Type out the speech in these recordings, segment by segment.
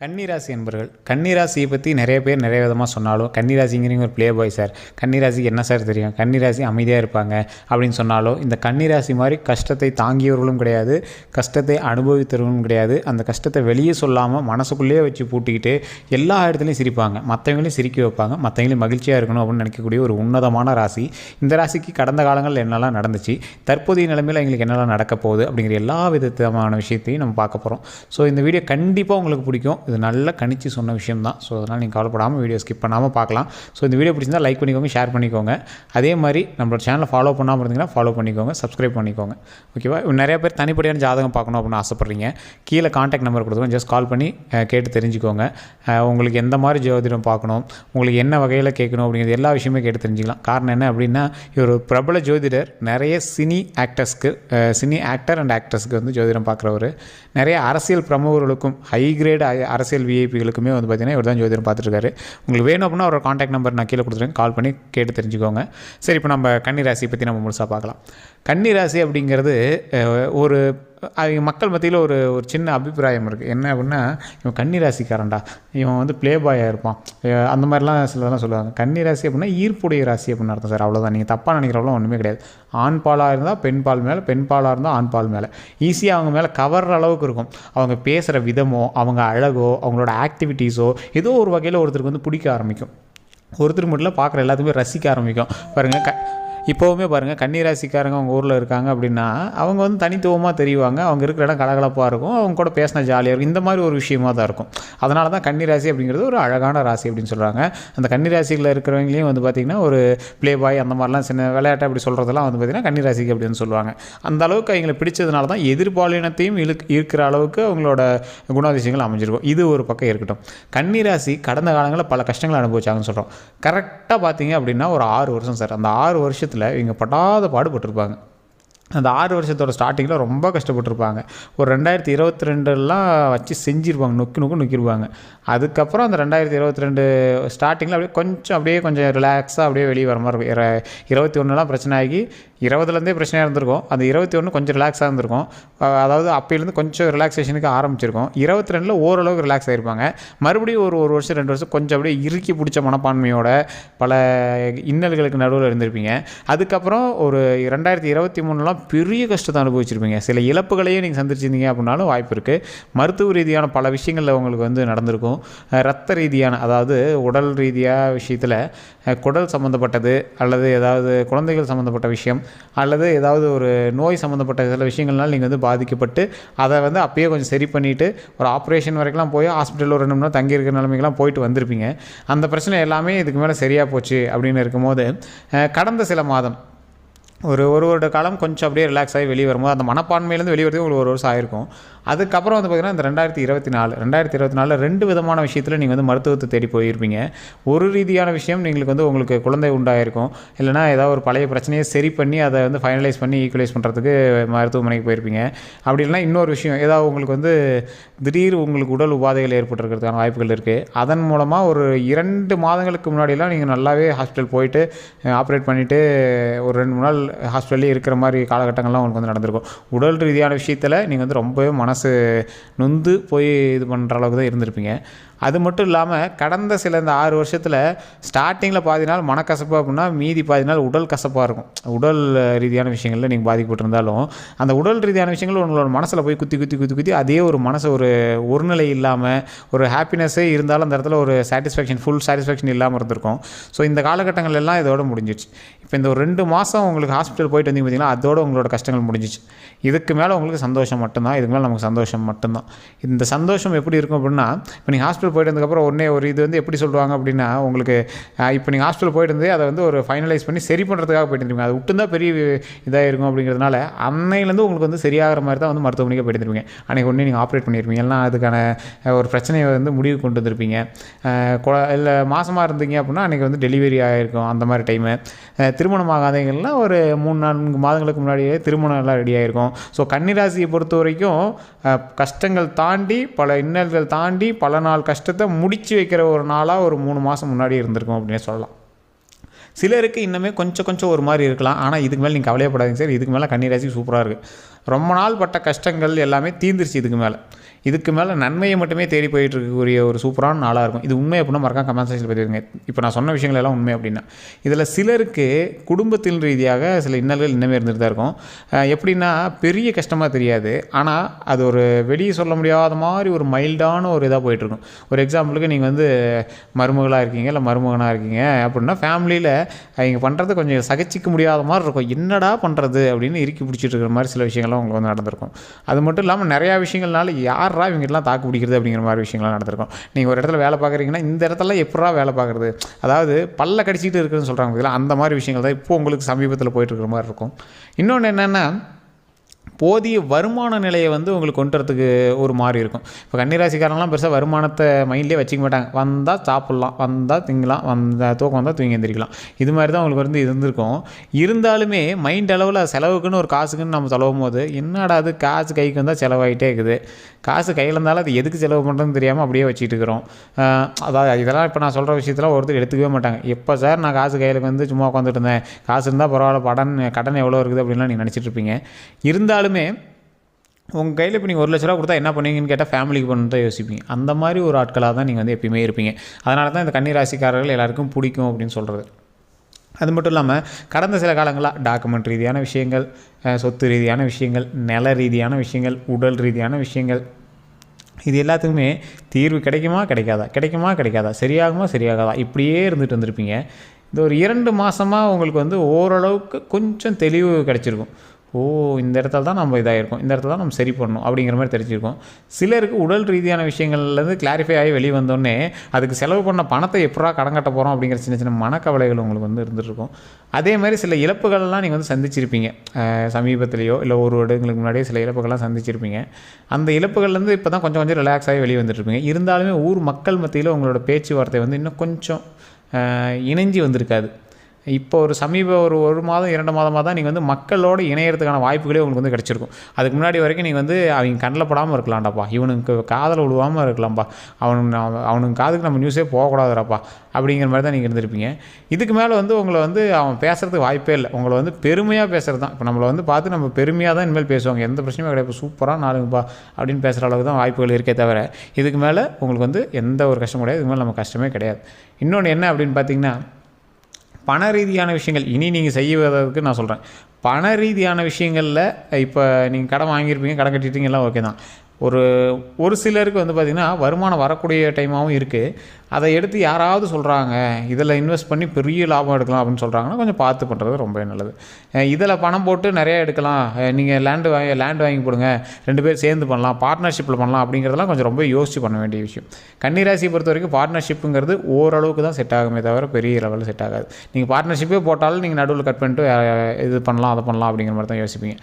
கன்னிராசி என்பர்கள் கன்னிராசியை பற்றி நிறைய பேர் நிறைய விதமாக சொன்னாலும் கன்னிராசிங்கிறீங்க ஒரு ப்ளே பாய் சார், கன்னிராசிக்கு என்ன சார் தெரியும், கன்னிராசி அமைதியாக இருப்பாங்க அப்படின்னு சொன்னாலும் இந்த கன்னிராசி மாதிரி கஷ்டத்தை தாங்கியவர்களும் கிடையாது, கஷ்டத்தை அனுபவித்தவர்களும் கிடையாது. அந்த கஷ்டத்தை வெளியே சொல்லாமல் மனசுக்குள்ளேயே வச்சு பூட்டிக்கிட்டு எல்லா இடத்துலையும் சிரிப்பாங்க, மற்றவங்களையும் சிரிக்க வைப்பாங்க, மற்றவங்களையும் மகிழ்ச்சியாக இருக்கணும் அப்படின்னு நினைக்கக்கூடிய ஒரு உன்னதமான ராசி. இந்த ராசிக்கு கடந்த காலங்களில் என்னெல்லாம் நடந்துச்சு, தற்போதைய நிலைமையில் எங்களுக்கு என்னெல்லாம் நடக்க போகுது அப்படிங்கிற எல்லா விதமான விஷயத்தையும் நம்ம பார்க்க போகிறோம். ஸோ இந்த வீடியோ கண்டிப்பாக உங்களுக்கு பிடிக்கும். இது நல்ல கணிச்சு சொன்ன விஷயம் தான். ஸோ அதனால் நீங்கள் கவலைப்படாமல் வீடியோ ஸ்கிப் பண்ணாமல் பார்க்கலாம். ஸோ இந்த வீடியோ பிடிச்சிருந்தால் லைக் பண்ணிக்கோங்க, ஷேர் பண்ணிக்கோங்க. அதே மாதிரி நம்மளோட சேனலை ஃபாலோ பண்ணாமல் இருந்தீங்கன்னா ஃபாலோ பண்ணிக்கோங்க, சப்ஸ்கிரைப் பண்ணிக்கோங்க. ஓகேவா? நிறைய பேர் தனிப்படியான ஜாதகம் பார்க்கணும் அப்படின்னு ஆசைப்பட்றீங்க. கீழே கான்டாக்ட் நம்பர் கொடுத்துருக்கோம், ஜஸ்ட் கால் பண்ணி கேட்டு தெரிஞ்சுக்கோங்க. உங்களுக்கு எந்த மாதிரி ஜோதிடம் பார்க்கணும், உங்களுக்கு என்ன வகையில் கேட்கணும் அப்படிங்கிறது எல்லா விஷயமே கேட்டு தெரிஞ்சுக்கலாம். காரணம் என்ன அப்படின்னா, இவர் ஒரு பிரபல ஜோதிடர், நிறைய சினி ஆக்டர் அண்ட் ஆக்டர்ஸ்க்கு வந்து ஜோதிடம் பார்க்குறவர். நிறைய அரசியல் பிரமுகர்களுக்கும் ஹை கிரேட் அரசியல் விஐபிகளுக்குமே வந்து பார்த்திங்கன்னா இவர் தான் ஜோதிடம் பார்த்துருக்காரு. உங்களுக்கு வேணும் அப்படின்னா அவரோட கான்டாக்ட் நம்பர் நான் கீழே கொடுத்துருக்கேன், கால் பண்ணி கேட்டு தெரிஞ்சுக்கோங்க. சரி, இப்போ நம்ம கன்னிராசி பற்றி நம்ம முழுசாக பார்க்கலாம். கன்னிராசி அப்படிங்கிறது ஒரு மக்கள் மத்தியில் ஒரு சின்ன அபிப்பிராயம் இருக்குது. என்ன அப்படின்னா, இவன் கன்னிராசிக்காரன்டா, இவன் வந்து ப்ளே பாயாக இருப்பான், அந்த மாதிரிலாம் சிலதெல்லாம் சொல்லுவாங்க. கன்னிராசி அப்படின்னா ஈர்ப்புடைய ராசி அப்படின்னு அர்த்தம் சார், அவ்வளோதான். நீங்கள் தப்பாக நினைக்கிறவங்களும் ஒன்றுமே கிடையாது. ஆண் பாலாக இருந்தால் பெண் பால் மேலே, பெண் பாலாக இருந்தால் ஆண் பால் மேலே ஈஸியாக அவங்க மேலே கவர்ற அளவுக்கு இருக்கும். அவங்க பேசுகிற விதமோ, அவங்க அழகோ, அவங்களோட ஆக்டிவிட்டீஸோ ஏதோ ஒரு வகையில் ஒருத்தருக்கு வந்து பிடிக்க ஆரம்பிக்கும். ஒருத்தர் மட்டும் பார்க்குற எல்லாத்துக்குமே ரசிக்க ஆரம்பிக்கும். பாருங்கள், இப்போவுமே பாருங்கள், கன்னிராசிக்காரங்க அவங்க ஊரில் இருக்காங்க அப்படின்னா அவங்க வந்து தனித்துவமாக தெரிவாங்க. அவங்க இருக்கிற இடம் கலகலப்பாக இருக்கும், அவங்க கூட பேசினா ஜாலியாக இருக்கும். இந்த மாதிரி ஒரு விஷயமாக தான் இருக்கும். அதனால தான் கன்னிராசி அப்படிங்கிறது ஒரு அழகான ராசி அப்படின்னு சொல்கிறாங்க. அந்த கன்னிராசியில் இருக்கிறவங்களையும் வந்து பார்த்திங்கன்னா ஒரு ப்ளே பாய் அந்த மாதிரிலாம் சின்ன விளையாட்டை அப்படி சொல்கிறதெல்லாம் வந்து பார்த்திங்கன்னா கன்னிராசிக்கு அப்படின்னு சொல்லுவாங்க. அந்த அளவுக்கு அவங்களை பிடிச்சதுனால தான் எதிர்பாலினத்தையும் இருக்கிற அளவுக்கு அவங்களோட குணாதிசயங்கள் அமைஞ்சிருக்கும். இது ஒரு பக்கம் இருக்கட்டும். கன்னிராசி கடந்த காலங்களில் பல கஷ்டங்களை அனுபவிச்சாங்கன்னு சொல்கிறோம். கரெக்டாக பார்த்தீங்க அப்படின்னா ஒரு 6 வருஷம் சார். அந்த 6 வருஷத்தில் இவங்க படாத பாடுபட்டிருப்பாங்க. அந்த 6 வருஷத்தோட ஸ்டார்டிங்கில் ரொம்ப கஷ்டப்பட்டுருப்பாங்க. ஒரு 2022 வச்சு செஞ்சுருப்பாங்க, நொக்கிருப்பாங்க. அதுக்கப்புறம் அந்த 2022 ஸ்டார்டிங்கில் கொஞ்சம் ரிலாக்ஸாக அப்படியே வெளியே வர மாதிரி இருக்கும். 21 பிரச்சனை ஆகி 20லேருந்தே பிரச்சனையாக இருந்திருக்கும். அந்த 21 கொஞ்சம் ரிலாக்ஸாக இருந்திருக்கும். அதாவது அப்போலேருந்து கொஞ்சம் ரிலாக்ஸேஷனுக்கு ஆரம்பிச்சிருக்கும். 22 ஓரளவுக்கு ரிலாக்ஸ் ஆகிருப்பாங்க. மறுபடியும் ஒரு வருஷம் 2 வருஷம் கொஞ்சம் அப்படியே இறுக்கி பிடிச்ச மனப்பான்மையோட பல இன்னல்களுக்கு நடுவில் இருந்திருப்பீங்க. அதுக்கப்புறம் ஒரு 2023 பெரிய கஷ்டத்தை அனுபவிச்சிருப்பீங்க. சில இழப்புகளையும் நீங்கள் சந்திச்சிருந்தீங்க அப்படின்னாலும் வாய்ப்பு இருக்குது. மருத்துவ ரீதியான பல விஷயங்களில் உங்களுக்கு வந்து நடந்திருக்கும். ரத்த ரீதியான, அதாவது உடல் ரீதியாக விஷயத்தில் குடல் சம்மந்தப்பட்டது, அல்லது ஏதாவது குழந்தைகள் சம்மந்தப்பட்ட விஷயம், அல்லது ஏதாவது ஒரு நோய் சம்மந்தப்பட்ட சில விஷயங்கள்னால நீங்கள் வந்து பாதிக்கப்பட்டு அதை வந்து அப்பயே கொஞ்சம் சரி பண்ணிவிட்டு ஒரு ஆப்ரேஷன் வரைக்கும்லாம் போய் ஹாஸ்பிட்டலில் ஒரு 2 மணி நேரம் தங்கியிருக்கிற நிலைமைக்கெல்லாம் போயிட்டு வந்திருப்பீங்க. அந்த பிரச்சனை எல்லாமே இதுக்கு மேலே சரியாக போச்சு அப்படின்னு இருக்கும்போது கடந்த சில மாதம் ஒரு வருட காலம் கொஞ்சம் அப்படியே ரிலாக்ஸ் ஆகி வெளியே வரும்போது அந்த மனப்பான்மையிலேருந்து வெளியே வரதுக்கு உங்களுக்கு 1 வருஷம் ஆயிருக்கும். அதுக்கப்புறம் வந்து பார்த்திங்கன்னா இந்த 2024 2 விதமான விஷயத்தில் நீங்கள் வந்து மருத்துவத்தை தேடி போயிருப்பீங்க. ஒரு ரீதியான விஷயம் உங்களுக்கு குழந்தை உண்டாயிருக்கும், இல்லைனா ஏதாவது ஒரு பழைய பிரச்சனையை சரி பண்ணி அதை வந்து ஃபைனலைஸ் பண்ணி ஈக்குவலைஸ் பண்ணுறதுக்கு மருத்துவமனைக்கு போயிருப்பீங்க. அப்படி இல்லைனா இன்னொரு விஷயம், ஏதாவது உங்களுக்கு வந்து உங்களுக்கு உடல் உபாதைகள் ஏற்பட்டுருக்கிறதுக்கான வாய்ப்புகள் இருக்குது. அதன் மூலமாக ஒரு 2 மாதங்களுக்கு முன்னாடியெல்லாம் நீங்கள் நல்லாவே ஹாஸ்பிட்டல் போயிட்டு ஆப்ரேட் பண்ணிவிட்டு ஒரு 2-3 நாள் ஹாஸ்பிட்டல்லே இருக்கிற மாதிரி காலகட்டங்கள்லாம் உங்களுக்கு வந்து நடந்திருக்கும். உடல் ரீதியான விஷயத்தில் நீங்கள் வந்து ரொம்பவே மனசு நொந்து போய் இது பண்ணுற அளவுக்கு தான் இருந்திருப்பீங்க. அது மட்டும் இல்லாமல் கடந்த சில இந்த 6 வருஷத்தில் ஸ்டார்டிங்கில் பாதி நாள் மனக்கசப்பு அப்படின்னா மீதி பாதி நாள் உடல் கசப்பாக இருக்கும். உடல் ரீதியான விஷயங்களில் நீங்கள் பாதிக்கப்பட்டிருந்தாலும் அந்த உடல் ரீதியான விஷயங்கள் உங்களோட மனசில் போய் குத்தி அதே ஒரு மனசை ஒரு நிலை இல்லாமல், ஒரு ஹாப்பினஸ்ஸே இருந்தாலும் அந்த இடத்துல ஒரு ஃபுல் சாட்டிஸ்ஃபேக்ஷன் இல்லாமல் இருந்திருக்கும். ஸோ இந்த காலகட்டங்கள் எல்லாம் இதோட முடிஞ்சிச்சு. இப்போ இந்த ஒரு 2 மாதம் உங்களுக்கு ஹாஸ்பிட்டல் போயிட்டு வந்தீங்க பார்த்தீங்கன்னா, அதோட உங்களோட கஷ்டங்கள் முடிஞ்சிச்சு. இதுக்கு மேலே உங்களுக்கு சந்தோஷம் மட்டும்தான். இதுக்கு மேலே நமக்கு சந்தோஷம் மட்டும்தான். இந்த சந்தோஷம் எப்படி இருக்கும் அப்படின்னா, இப்போ நீங்கள் ஹாஸ்பிட்டல் போயிட்டு வந்ததுக்கப்புறம் ஒரு இது வந்து எப்படி சொல்லுவாங்க அப்படின்னா, உங்களுக்கு இப்போ நீங்கள் ஹாஸ்பிட்டல் போயிட்டு வந்து அதை வந்து ஒரு ஃபைனலைஸ் பண்ணி சரி பண்ணுறதுக்காக போயிட்டு இருந்தீங்க. அது விட்டுருந்தால் பெரிய இதாக இருக்கும் அப்படிங்கிறதுனால அன்னையிலேருந்து உங்களுக்கு வந்து சரியாகிற மாதிரி தான் வந்து மருத்துவமனைக்கு போயிட்டு இருப்பீங்க. அன்றைக்கி ஒன்றே நீங்கள் ஆப்ரேட் பண்ணியிருப்பீங்க, இல்லைனா அதுக்கான ஒரு பிரச்சனையை வந்து முடிவு கொண்டு வந்திருப்பீங்க. இல்லை மாதமாக இருந்தீங்க அப்படின்னா அன்றைக்கி வந்து டெலிவரி ஆகிருக்கும். அந்த மாதிரி டைமு திருமணம் ஆகாதவங்கள்லாம் ஒரு 3-4 மாதங்களுக்கு முன்னாடியே திருமணம் எல்லாம் ரெடி ஆகிருக்கும். ஸோ கன்னிராசியை பொறுத்த வரைக்கும் கஷ்டங்கள் தாண்டி, பல இன்னல்கள் தாண்டி பல நாள் கஷ்டத்தை முடிச்சு வைக்கிற ஒரு நாளாக ஒரு 3 மாதம் முன்னாடி இருந்திருக்கும் அப்படின்னே சொல்லலாம். சிலருக்கு இன்னுமே கொஞ்சம் ஒரு மாதிரி இருக்கலாம். ஆனால் இதுக்கு மேலே நீங்கள் கவலையப்படாதீங்க சார். இதுக்கு மேலே கன்னிராசி சூப்பராக இருக்குது. ரொம்ப நாள் பட்ட கஷ்டங்கள் எல்லாமே தீர்ந்துருச்சு இதுக்கு மேலே. இதுக்கு மேலே நன்மையை மட்டுமே தேடி போயிட்டு இருக்கக்கூடிய ஒரு சூப்பரான நாளாக இருக்கும். இது உண்மை அப்படின்னா மறக்காம கமெண்ட் செக்ஷனில் பதிவிடுங்க. இப்போ நான் சொன்ன விஷயங்கள் எல்லாம் உண்மை அப்படின்னா. இதில் சிலருக்கு குடும்பத்தின் ரீதியாக சில இன்னல்கள் இன்னமே இருந்துட்டு தான் இருக்கும். எப்படின்னா பெரிய கஷ்டமாக தெரியாது, ஆனால் அது ஒரு வெளியே சொல்ல முடியாத மாதிரி ஒரு மைல்டான ஒரு இதாக போயிட்டுருக்கும். ஒரு எக்ஸாம்பிளுக்கு நீங்கள் வந்து மருமகளாக இருக்கீங்க இல்லை மருமகனாக இருக்கீங்க அப்படின்னா ஃபேமிலியில் அவங்க பண்ணுறது கொஞ்சம் சகிச்சிக்க முடியாத மாதிரி இருக்கும். என்னடா பண்ணுறது அப்படின்னு இறுக்கி பிடிச்சிட்டு இருக்கிற மாதிரி சில விஷயங்கள்லாம் உங்களுக்கு வந்து நடந்திருக்கும். அது மட்டும் இல்லாமல் நிறையா விஷயங்கள்னால யாரா இவங்கெல்லாம் தாக்கு பிடிக்கிறது அப்படிங்கிற மாதிரி விஷயங்கள்லாம் நடந்திருக்கும். நீங்கள் ஒரு இடத்துல வேலை பார்க்குறீங்கன்னா இந்த இடத்துல எப்படா வேலை பார்க்குறது, அதாவது பல்ல கடிச்சிட்டு இருக்குதுன்னு சொல்கிறாங்க, அந்த மாதிரி விஷயங்கள் தான் இப்போ உங்களுக்கு சமீபத்தில் போயிட்டு இருக்கிற மாதிரி இருக்கும். இன்னொன்று என்னென்னா போதிய வருமான நிலையை வந்து உங்களுக்கு கொண்டு வரதுக்கு ஒரு மாதிரி இருக்கும். இப்போ கன்னிராசிக்காரங்களாம் பெருசாக வருமானத்தை மைண்ட்லேயே வச்சுக்க மாட்டாங்க. வந்தால் சாப்பிட்லாம், வந்தால் திங்கலாம், தூக்கம் வந்தால் தூங்கி எந்திரிக்கலாம், இது மாதிரி தான் உங்களுக்கு வந்து இருந்திருக்கும். இருந்தாலுமே மைண்ட் அளவில் செலவுக்குன்னு ஒரு காசுக்குன்னு நம்ம செலவும் போது என்னடா அது காசு கைக்கு வந்தால் செலவாகிட்டே இருக்குது, காசு கையில் இருந்தாலும் அது எதுக்கு செலவு பண்ணுறதுன்னு தெரியாமல் அப்படியே வச்சுட்டு இருக்கிறோம். அதாவது இதெல்லாம் இப்போ நான் சொல்கிற விஷயத்தில் ஒருத்தர் எடுத்துக்கவே மாட்டாங்க. எப்போ சார் நான் காசு கையில் வந்து சும்மா உட்காந்துட்டு இருந்தேன், காசு இருந்தால் பரவாயில்ல, கடன் எவ்வளோ இருக்குது அப்படின்லாம் நீங்கள் நினச்சிட்டு இருப்பீங்க. இருந்தாலுமே உங்கள் கையில் இப்போ நீங்கள் 1 லட்ச ரூபா கொடுத்தா என்ன பண்ணுவீங்கன்னு கேட்டால் ஃபேமிலிக்கு பண்ணு தான் யோசிப்பீங்க. அந்த மாதிரி ஒரு ஆட்களாக தான் நீங்கள் வந்து எப்பயுமே இருப்பீங்க. அதனால தான் இந்த கன்னிராசிக்காரர்கள் எல்லாருக்கும் பிடிக்கும் அப்படின்னு சொல்கிறது. அது மட்டும் இல்லாமல் கடந்த சில காலங்களாக டாக்குமெண்ட் ரீதியான விஷயங்கள், சொத்து ரீதியான விஷயங்கள், நில ரீதியான விஷயங்கள், உடல் ரீதியான விஷயங்கள், இது எல்லாத்துக்குமே தீர்வு கிடைக்குமா கிடைக்காதா, சரியாகாதா இப்படியே இருந்துட்டு வந்திருப்பீங்க. இந்த ஒரு 2 மாதமாக உங்களுக்கு வந்து ஓரளவுக்கு கொஞ்சம் தெளிவு கிடச்சிருக்கும். இந்த இடத்துல தான் நம்ம இதாகிருக்கோம், இந்த இடத்துல தான் நம்ம சரி பண்ணணும் அப்படிங்கிற மாதிரி தெரிஞ்சிருக்கோம். சிலருக்கு உடல் ரீதியான விஷயங்கள்லேருந்து கிளாரிஃபை ஆகி வெளியே வந்தோடனே அதுக்கு செலவு பண்ண பணத்தை எப்படா கடன் கட்ட போகிறோம் அப்படிங்கிற சின்ன சின்ன மனக்கவலைகள் உங்களுக்கு வந்து இருந்துகிட்ருக்கும். அதே மாதிரி சில இழப்புகள்லாம் நீங்கள் வந்து சந்திச்சிருப்பீங்க. சமீபத்திலேயோ இல்லை ஒரு வருடங்களுக்கு முன்னாடியே சில இழப்புகள்லாம் சந்திச்சிருப்பீங்க. அந்த இழப்புகள்லேருந்து இப்போ தான் கொஞ்சம் கொஞ்சம் ரிலாக்ஸ் ஆகி வெளியே வந்துட்டுருப்பீங்க. இருந்தாலுமே ஊர் மக்கள் மத்தியில் உங்களோட பேச்சுவார்த்தை வந்து இன்னும் கொஞ்சம் இணைஞ்சி வந்திருக்காது. இப்போ ஒரு மாதம் 2 மாதமாக தான் நீங்கள் வந்து மக்களோடு இணையறதுக்கான வாய்ப்புகளே உங்களுக்கு வந்து கிடச்சிருக்கும். அதுக்கு முன்னாடி வரைக்கும் நீங்கள் வந்து அவங்க கண்ணில் படாமல் இருக்கலாம்டாப்பா, இவனுக்கு காதில் விழுவாமல் இருக்கலாம்ப்பா, அவனுக்கு காதுக்கு நம்ம நியூஸே போகக்கூடாதுடாப்பா அப்படிங்கிற மாதிரி தான் நீங்கள் இருந்திருப்பீங்க. இதுக்கு மேலே வந்து உங்களை வந்து அவன் பேசுகிறதுக்கு வாய்ப்பே இல்லை. உங்களை வந்து பெருமையாக பேசுகிறது தான். இப்போ நம்மளை வந்து பார்த்து நம்ம பெருமையாக தான் இனிமேல் பேசுவாங்க, எந்த பிரச்சனையும் கிடையாது, சூப்பராக நாளுங்கப்பா அப்படின்னு பேசுகிற அளவுக்கு தான் வாய்ப்புகள் இருக்கே தவிர இதுக்கு மேலே உங்களுக்கு வந்து எந்த ஒரு கஷ்டம் கிடையாது. இதுக்கு மேலே நம்ம கஷ்டமே கிடையாது. இன்னொன்று என்ன அப்படின்னு பார்த்தீங்கன்னா, பண ரீதியான விஷயங்கள் இனி நீங்கள் செய்வதற்கு நான் சொல்கிறேன். பண ரீதியான விஷயங்களில் இப்போ நீங்கள் கடன் வாங்கியிருப்பீங்க, கடன் கட்டிட்டீங்கலாம் ஓகே தான். ஒரு சிலருக்கு வந்து பார்த்திங்கன்னா வருமானம் வரக்கூடிய டைமாகவும் இருக்குது. அதை எடுத்து யாராவது சொல்கிறாங்க இதில் இன்வெஸ்ட் பண்ணி பெரிய லாபம் எடுக்கலாம் அப்படின்னு சொல்கிறாங்கன்னா கொஞ்சம் பார்த்து பண்ணுறது ரொம்ப நல்லது. இதில் பணம் போட்டு நிறையா எடுக்கலாம், நீங்கள் லேண்டு வாங்கி போடுங்க, 2 பேர் சேர்ந்து பண்ணலாம், பார்ட்னர்ஷிப்பில் பண்ணலாம் அப்படிங்கிறதெல்லாம் கொஞ்சம் ரொம்ப யோசித்து பண்ண வேண்டிய விஷயம். கன்னிராசியை பொறுத்த வரைக்கும் பார்ட்னர்ஷிப்புங்கிறது ஓரளவுக்கு தான் செட் ஆகுமே தவிர பெரிய லெவலில் செட் ஆகாது. நீங்கள் பார்ட்னர்ஷிப்பே போட்டாலும் நீங்கள் நடுவில் கட் பண்ணிட்டு இது பண்ணலாம் அதை பண்ணலாம் அப்படிங்கிற மாதிரி தான் யோசிப்பீங்க.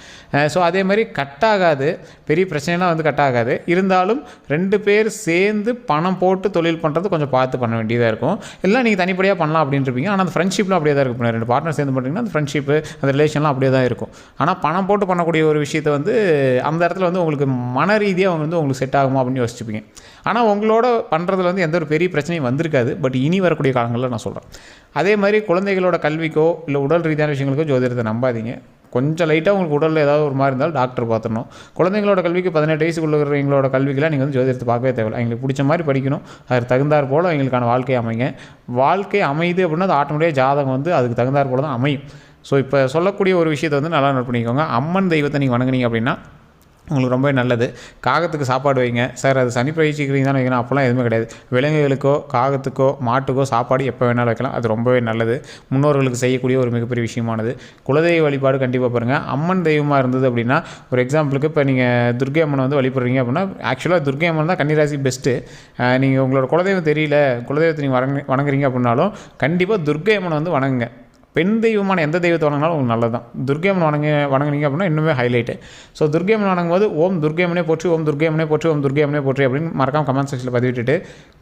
ஸோ அதே மாதிரி கட் ஆகாது, பெரிய பிரச்சனைலாம் வந்து கட் ஆகாது. இருந்தாலும் 2 பேர் சேர்ந்து பணம் போட்டு தொழில் பண்ணுறது கொஞ்சம் பார்த்து பண்ண வேண்டியதாக இருக்கும். இல்லை நீங்கள் தனிப்படியாக பண்ணலாம் அப்படின்னு இருப்பீங்க. ஆனால் அந்த ஃப்ரெண்ட்ஷிப்லாம் அப்படியே தான் இருக்கும். 2 பார்ட்னர் சேர்ந்து பண்ணிங்கன்னா அந்த ஃப்ரெண்ட்ஷிப்பு அந்த ரிலேஷன்லாம் அப்படியே தான் இருக்கும். ஆனால் பணம் போட்டு பண்ணக்கூடிய ஒரு விஷயத்தை வந்து அந்த இடத்துல வந்து உங்களுக்கு மன ரீதியாக அவங்க வந்து உங்களுக்கு செட் ஆகுமா அப்படின்னு யோசிச்சுப்பீங்க. ஆனால் உங்களோட பண்ணுறதுல வந்து எந்த ஒரு பெரிய பிரச்சனையும் வந்திருக்காது. பட் இனி வரக்கூடிய காலங்களில் நான் சொல்கிறேன். அதே மாதிரி குழந்தைகளோட கல்விக்கோ இல்லை உடல் ரீதியான விஷயங்களுக்கோ ஜோதிடத்தை நம்பாதீங்க. கொஞ்சம் லைட்டாக உங்களுக்கு உடலில் ஏதாவது ஒரு மாதிரி இருந்தாலும் டாக்டர் பார்த்துடணும். குழந்தைங்களோட கல்விக்கு 18 வயசுக்குள்ள இருக்கிறவங்களோட கல்விக்கெலாம் நீங்கள் வந்து ஜோதிடத்தை பார்க்கவே தேவையில்லை. அவங்களுக்கு பிடிச்ச மாதிரி படிக்கணும், அதுக்கு தகுந்தாற் போல் அவங்களுக்கான வாழ்க்கை அமைங்க. வாழ்க்கை அமையுது அப்படின்னா அது ஆட்டோமேட்டிக்காக ஜாதகம் வந்து அதுக்கு தகுந்தாற் போல் தான் அமையும். ஸோ இப்போ சொல்லக்கூடிய ஒரு விஷயத்தை வந்து நல்லா நோட் பண்ணிக்கோங்க. அம்மன் தெய்வத்தை நீங்கள் வணங்குனீங்க அப்படின்னா உங்களுக்கு ரொம்பவே நல்லது. காகத்துக்கு சாப்பாடு வைங்க. சார் அது சனி பயிற்சிக்கிறீங்க தான் வைக்கணும், அப்போல்லாம் எதுவுமே கிடையாது. விலங்குகளுக்கோ காகத்துக்கோ மாட்டுக்கோ சாப்பாடு எப்போ வேணாலும் வைக்கலாம். அது ரொம்பவே நல்லது. முன்னோர்களுக்கு செய்யக்கூடிய ஒரு மிகப்பெரிய விஷயமானது. குலதெய்வ வழிபாடு கண்டிப்பாக பாருங்கள். அம்மன் தெய்வமாக இருந்தது அப்படின்னா, ஒரு எக்ஸாம்பிளுக்கு இப்போ நீங்கள் துர்க்கை அம்மனை வந்து வழிபடுறீங்க அப்படின்னா, ஆக்சுவலாக துர்க்கை அம்மன் தான் கன்னிராசி பெஸ்ட்டு. நீங்கள் உங்களோட குலதெய்வம் தெரியல, குலதெய்வத்தை நீங்கள் வணங்குறீங்க அப்படின்னாலும் கண்டிப்பாக துர்க்கை அம்மனை வந்து வணங்குங்க. பெண் தெய்வமான எந்த தெய்வத்தை வணங்கினாலும் உங்களுக்கு நல்லது தான். துர்க்கை அம்மன் வணங்குனீங்க அப்படின்னா இன்னுமே ஹைலைட்டு. ஸோ துர்க்கை அம்மன் வணங்கும்போது ஓம் துர்க்கை அம்மனே போற்றி, ஓம் துர்க்கை அம்மனே போற்றி, ஓம் துர்க்கை அம்மனே போற்றி அப்படின்னு மறக்காம கமெண்ட் செக்ஷனில் பதிவிட்டுட்டு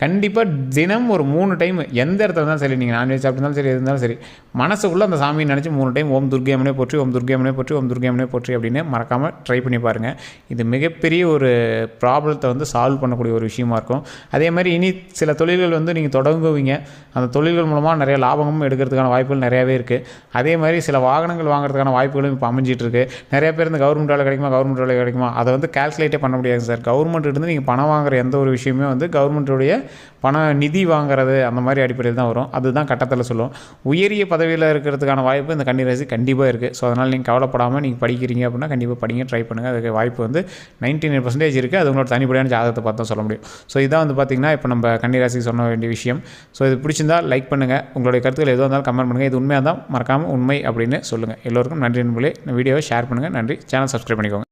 கண்டிப்பாக தினம் ஒரு 3 டைம் எந்த இடத்துல இருந்தாலும் சரி, நீங்கள் நான்வெஜ் சாப்பிட்டாலும் சரி, எது இருந்தாலும் சரி, மனசுக்குள்ளே அந்த சாமியை நினச்சி 3 டைம் ஓம் துர்க்கை அம்மனே போற்றி, ஓம் துர்க்கை அம்மனே போற்றி, ஓம் துர்க்கை அம்மனே போற்றி அப்படின்னு மறக்காமல் ட்ரை பண்ணி பாருங்கள். இது மிகப்பெரிய ஒரு ப்ராப்ளத்தை வந்து சால்வ் பண்ணக்கூடிய ஒரு விஷயமா இருக்கும். அதே மாதிரி இனி சில தொழில்கள் வந்து நீங்கள் தொடங்குவீங்க. அந்த தொழில்கள் மூலமாக நிறைய லாபமும் எடுக்கிறதுக்கான வாய்ப்புகள் நிறையாவே இருக்குது. அதே மாதிரி சில வாகனங்கள் வாங்குறதுக்கான வாய்ப்புகளும் இப்போ அமைஞ்சிட்டு இருக்குது. நிறைய பேர் இந்த கவர்மெண்ட் வேலை கிடைக்குமா அதை வந்து கால்குலேட்டே பண்ண முடியாது சார். கவர்மெண்ட்டிருந்து நீங்கள் பணம் வாங்குற எந்த ஒரு விஷயமே வந்து கவர்மெண்ட்டுடைய நிதி வாங்குறது அந்த மாதிரி அடிப்படையில் தான் வரும். அதுதான் கட்டத்தில் சொல்லுவோம். உயரிய பதவியில் இருக்கிறதுக்கான வாய்ப்பு இந்த கன்னிராசி கண்டிப்பாக இருக்குது. ஸோ அதனால் நீங்கள் கவலைப்படாமல் நீங்கள் படிக்கிறீங்க அப்படின்னா கண்டிப்பாக படிங்க, ட்ரை பண்ணுங்கள். அதுக்கு வாய்ப்பு வந்து 99% இருக்குது. அது உங்களோட தனிப்படையான ஜாதகத்தை பார்த்து தான் சொல்ல முடியும். ஸோ இதான் வந்து பார்த்திங்கன்னா இப்போ நம்ம கன்னிராசி சொன்ன வேண்டிய விஷயம். ஸோ இது பிடிச்சிருந்தால் லைக் பண்ணுங்கள். உங்களுடைய கருத்துக்கள் எதுவாக இருந்தாலும் கமெண்ட் பண்ணுங்கள். இது உண்மையாக தான் மறக்காமல் உண்மை அப்படின்னு சொல்லுங்கள். எல்லோருக்கும் நன்றி நண்பர்களே. இந்த வீடியோவை ஷேர் பண்ணுங்கள். நன்றி. சேனல் சப்ஸ்கிரைப் பண்ணிக்கோங்க.